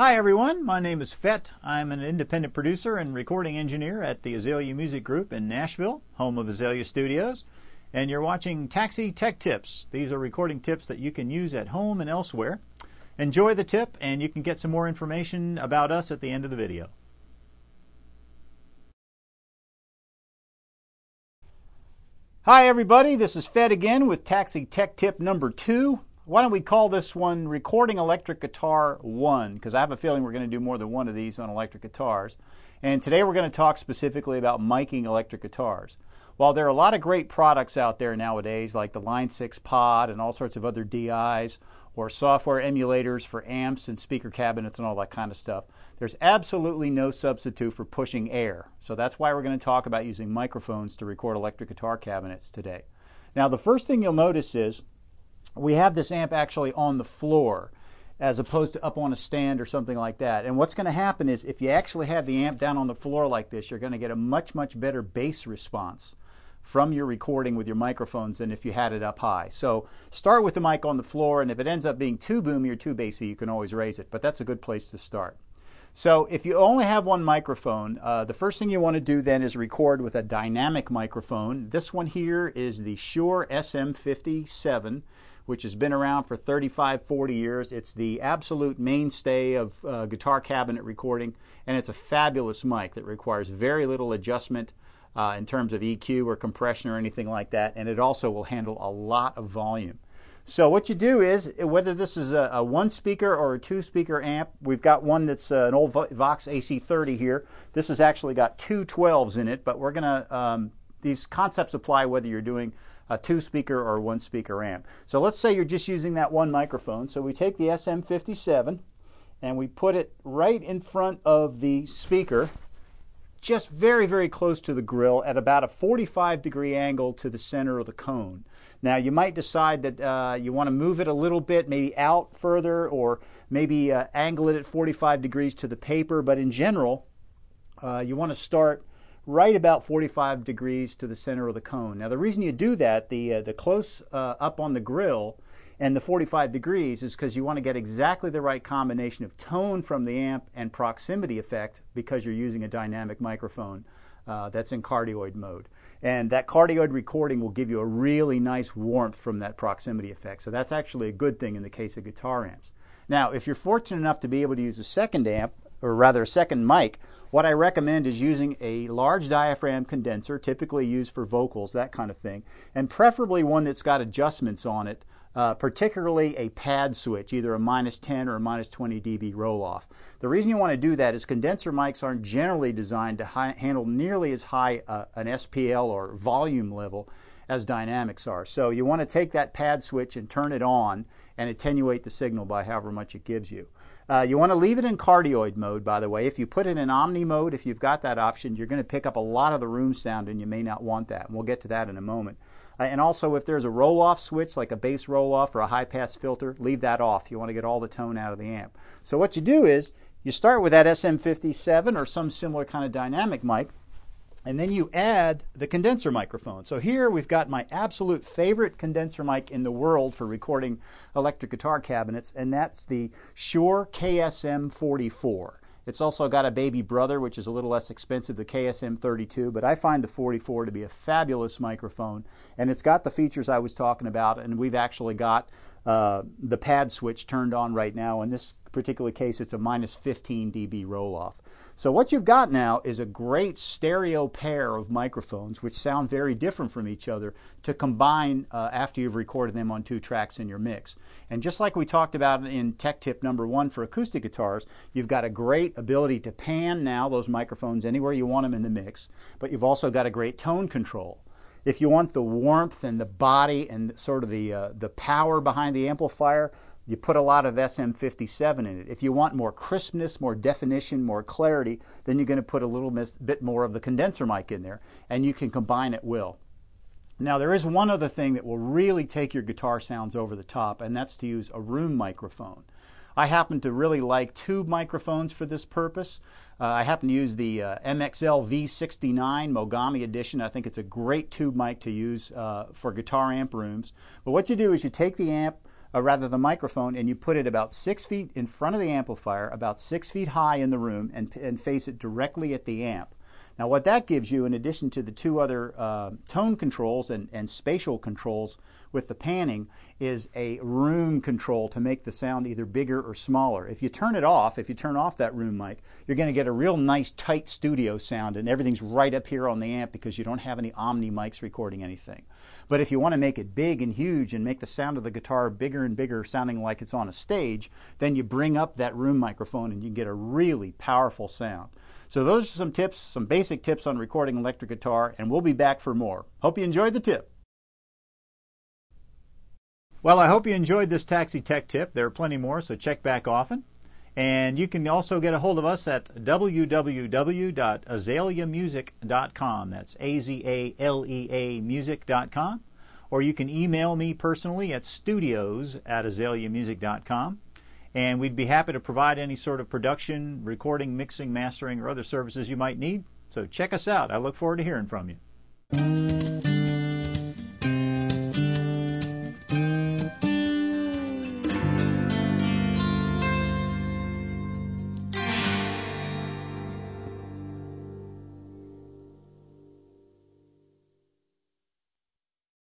Hi everyone, my name is Fett. I'm an independent producer and recording engineer at the Azalea Music Group in Nashville, home of Azalea Studios. And you're watching Taxi Tech Tips. These are recording tips that you can use at home and elsewhere. Enjoy the tip and you can get some more information about us at the end of the video. Hi everybody, this is Fett again with Taxi Tech Tip number 2. Why don't we call this one Recording Electric Guitar 1, because I have a feeling we're going to do more than one of these on electric guitars. And today we're going to talk specifically about miking electric guitars. While there are a lot of great products out there nowadays, like the Line 6 Pod and all sorts of other DIs, or software emulators for amps and speaker cabinets and all that kind of stuff, there's absolutely no substitute for pushing air. So that's why we're going to talk about using microphones to record electric guitar cabinets today. Now the first thing you'll notice is we have this amp actually on the floor as opposed to up on a stand or something like that. And what's going to happen is if you actually have the amp down on the floor like this, you're going to get a much better bass response from your recording with your microphones than if you had it up high. So start with the mic on the floor, and if it ends up being too boomy or too bassy, you can always raise it, but that's a good place to start. So if you only have one microphone, the first thing you want to do then is record with a dynamic microphone. This one here is the Shure SM57, which has been around for 35-40 years. It's the absolute mainstay of guitar cabinet recording, and it's a fabulous mic that requires very little adjustment in terms of EQ or compression or anything like that, and it also will handle a lot of volume. So what you do is, whether this is a one speaker or a two speaker amp, we've got one that's an old Vox AC30 here. This has actually got two 12s in it, but we're going to, these concepts apply whether you're doing a two speaker or one speaker amp. So let's say you're just using that one microphone. So we take the SM57 and we put it right in front of the speaker, just very close to the grill at about a 45-degree angle to the center of the cone. Now you might decide that you want to move it a little bit, maybe out further, or maybe angle it at 45 degrees to the paper, but in general you want to start right about 45 degrees to the center of the cone. Now the reason you do that, the close up on the grill and the 45 degrees, is because you want to get exactly the right combination of tone from the amp and proximity effect, because you're using a dynamic microphone that's in cardioid mode. And that cardioid recording will give you a really nice warmth from that proximity effect. So that's actually a good thing in the case of guitar amps. Now, if you're fortunate enough to be able to use a second amp, or rather a second mic, what I recommend is using a large diaphragm condenser, typically used for vocals, that kind of thing, and preferably one that's got adjustments on it, particularly a pad switch, either a -10 or a -20 dB roll-off. The reason you want to do that is condenser mics aren't generally designed to handle nearly as high an SPL or volume level as dynamics are. So you want to take that pad switch and turn it on and attenuate the signal by however much it gives you. You want to leave it in cardioid mode, by the way. If you put it in omni mode, if you've got that option, you're going to pick up a lot of the room sound, and you may not want that. And we'll get to that in a moment. And also, if there's a roll-off switch, like a bass roll-off or a high-pass filter, leave that off. You want to get all the tone out of the amp. So what you do is, you start with that SM57 or some similar kind of dynamic mic, and then you add the condenser microphone. So here we've got my absolute favorite condenser mic in the world for recording electric guitar cabinets, and that's the Shure KSM44. It's also got a baby brother, which is a little less expensive, the KSM32, but I find the 44 to be a fabulous microphone, and it's got the features I was talking about, and we've actually got the pad switch turned on right now. In this particular case, it's a -15 dB roll-off. So what you've got now is a great stereo pair of microphones which sound very different from each other to combine after you've recorded them on two tracks in your mix. And just like we talked about in tech tip number 1 for acoustic guitars, you've got a great ability to pan now those microphones anywhere you want them in the mix, but you've also got a great tone control. If you want the warmth and the body and sort of the power behind the amplifier, you put a lot of SM57 in it. If you want more crispness, more definition, more clarity, then you're going to put a little bit more of the condenser mic in there, and you can combine at will. Now there is one other thing that will really take your guitar sounds over the top, and that's to use a room microphone. I happen to really like tube microphones for this purpose. I happen to use the MXL V69 Mogami edition. I think it's a great tube mic to use for guitar amp rooms. But what you do is you take the amp, rather the microphone, and you put it about 6 feet in front of the amplifier, about 6 feet high in the room, and face it directly at the amp. Now what that gives you, in addition to the two other tone controls and spatial controls with the panning, is a room control to make the sound either bigger or smaller. If you turn it off, if you turn off that room mic, you're going to get a real nice tight studio sound, and everything's right up here on the amp because you don't have any Omni mics recording anything. But if you want to make it big and huge and make the sound of the guitar bigger and bigger, sounding like it's on a stage, then you bring up that room microphone and you get a really powerful sound. So those are some tips, some basic tips on recording electric guitar, and we'll be back for more. Hope you enjoyed the tip. Well, I hope you enjoyed this Taxi Tech tip. There are plenty more, so check back often. And you can also get a hold of us at www.azaleamusic.com. That's A-Z-A-L-E-A music.com. Or you can email me personally at studios@azaleamusic.com. And we'd be happy to provide any sort of production, recording, mixing, mastering, or other services you might need. So check us out. I look forward to hearing from you.